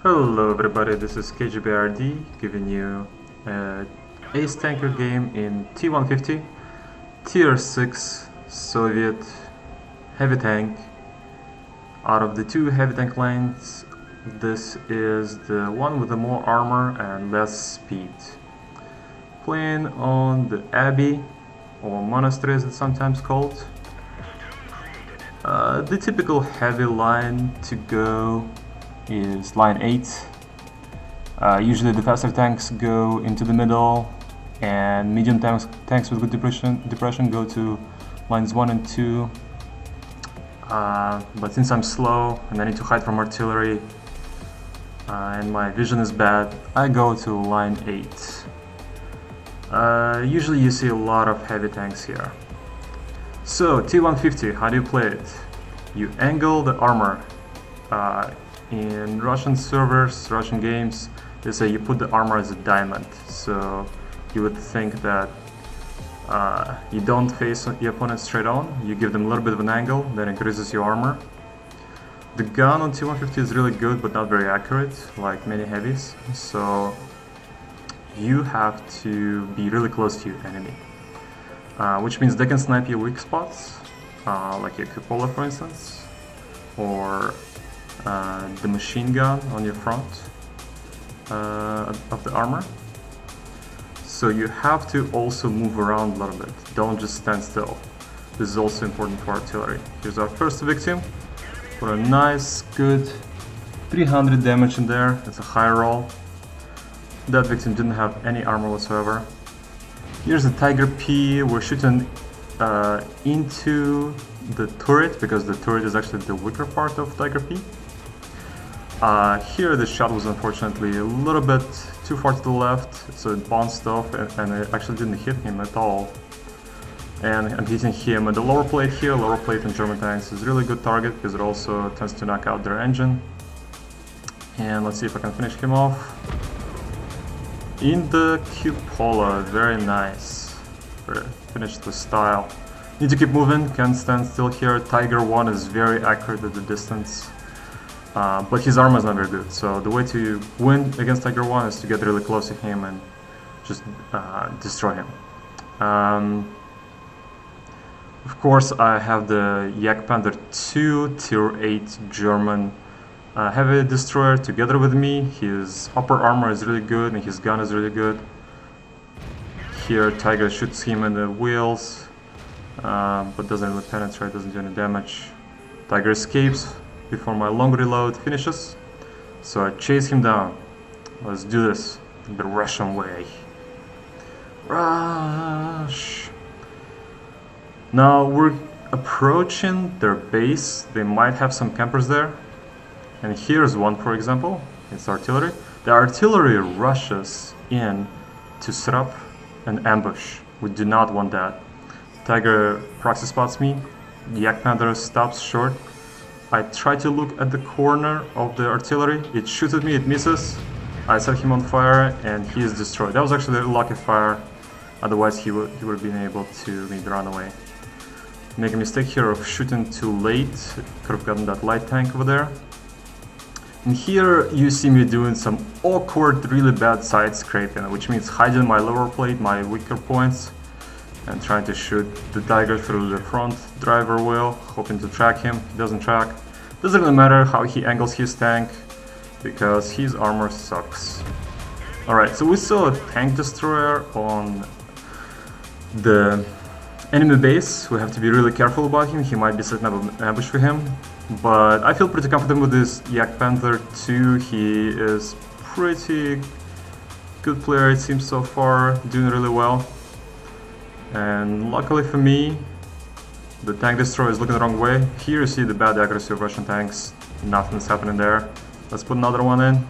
Hello everybody, this is KGBRD giving you a ace tanker game in T-150 Tier 6 Soviet heavy tank. Out of the two heavy tank lanes, this is the one with the more armor and less speed. Playing on the Abbey, or monastery as it's sometimes called. The typical heavy line to go is line 8. Usually the faster tanks go into the middle, and medium tanks with good depression go to lines 1 and 2. But since I'm slow and I need to hide from artillery and my vision is bad, I go to line 8. Usually you see a lot of heavy tanks here. So T-150, how do you play it? You angle the armor. In Russian servers, Russian games, they say you put the armor as a diamond. So you would think that you don't face your opponent straight on, you give them a little bit of an angle, that increases your armor. The gun on T-150 is really good, but not very accurate, like many heavies. So you have to be really close to your enemy. Which means they can snipe your weak spots, like your cupola for instance, or the machine gun on your front of the armor. So you have to also move around a little bit, don't just stand still. This is also important for artillery. Here's our first victim, for a nice, good 300 damage in there. It's a high roll. That victim didn't have any armor whatsoever. Here's the Tiger P. We're shooting into the turret, because the turret is actually the weaker part of Tiger P. Here the shot was unfortunately a little bit too far to the left, so it bounced off and it actually didn't hit him at all. And I'm hitting him at the lower plate here. Lower plate in German tanks is a really good target because it also tends to knock out their engine. And let's see if I can finish him off. In the cupola, very nice. Finished with style. Need to keep moving, can't stand still here. Tiger 1 is very accurate at the distance, but his armor is not very good. So the way to win against Tiger 1 is to get really close to him and just destroy him. Of course, I have the Panther 2 Tier 8 German heavy destroyer together with me. His upper armor is really good and his gun is really good. Here Tiger shoots him in the wheels, but doesn't really penetrate, doesn't do any damage. Tiger escapes before my long reload finishes, so I chase him down. Let's do this the Russian way. Rush! Now we're approaching their base. They might have some campers there. And here's one, for example. It's artillery. The artillery rushes in to set up an ambush. We do not want that. Tiger proxy spots me. Yak Panther stops short. I try to look at the corner of the artillery. It shoots at me, it misses. I set him on fire and he is destroyed. That was actually a lucky fire. Otherwise he would have been able to maybe run away. Make a mistake here of shooting too late. Could have gotten that light tank over there. And here you see me doing some awkward, really bad side scraping, which means hiding my lower plate, my weaker points, and trying to shoot the Tiger through the front driver wheel, hoping to track him. He doesn't track. Doesn't really matter how he angles his tank, because his armor sucks. Alright, so we saw a tank destroyer on the enemy base. We have to be really careful about him. He might be setting up an ambush for him. But I feel pretty comfortable with this Yak Panther 2. He is pretty good player, it seems so far, doing really well. And luckily for me, the tank destroyer is looking the wrong way. Here you see the bad accuracy of Russian tanks. Nothing's happening there. Let's put another one in.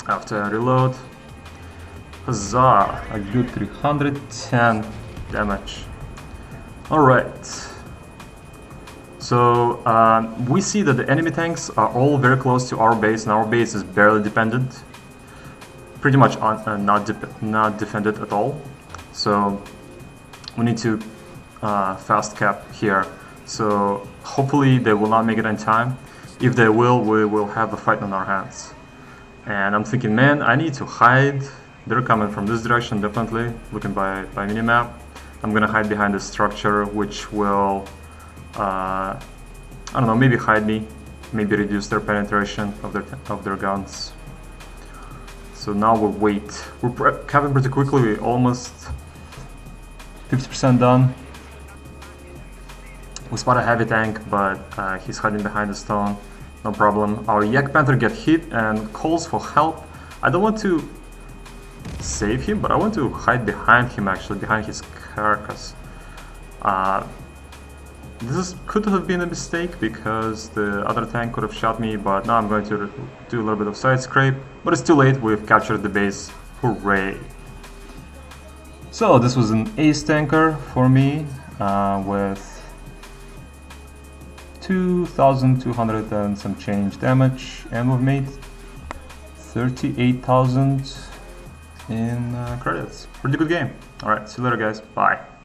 After I reload. Huzzah! A good 310 damage. Alright. So we see that the enemy tanks are all very close to our base, and our base is barely dependent, pretty much not defended at all. So we need to fast cap here. So hopefully they will not make it in time. If they will, we will have a fight on our hands. And I'm thinking, man, I need to hide. They're coming from this direction, definitely, looking by minimap. I'm gonna hide behind the structure, which will, I don't know, maybe hide me, maybe reduce their penetration of their guns. So now we'll wait. We're capping pretty quickly, we're almost 50% done. We spot a heavy tank, but he's hiding behind the stone. No problem. Our Yak Panther get hit and calls for help. I don't want to save him, but I want to hide behind him, actually, behind his carcass. This could have been a mistake because the other tank could have shot me, but now I'm going to do a little bit of side scrape. But it's too late, we've captured the base. Hooray! So this was an ace tanker for me with 2,200 and some change damage, and we've made 38,000 in credits. Pretty good game. Alright, see you later guys, bye.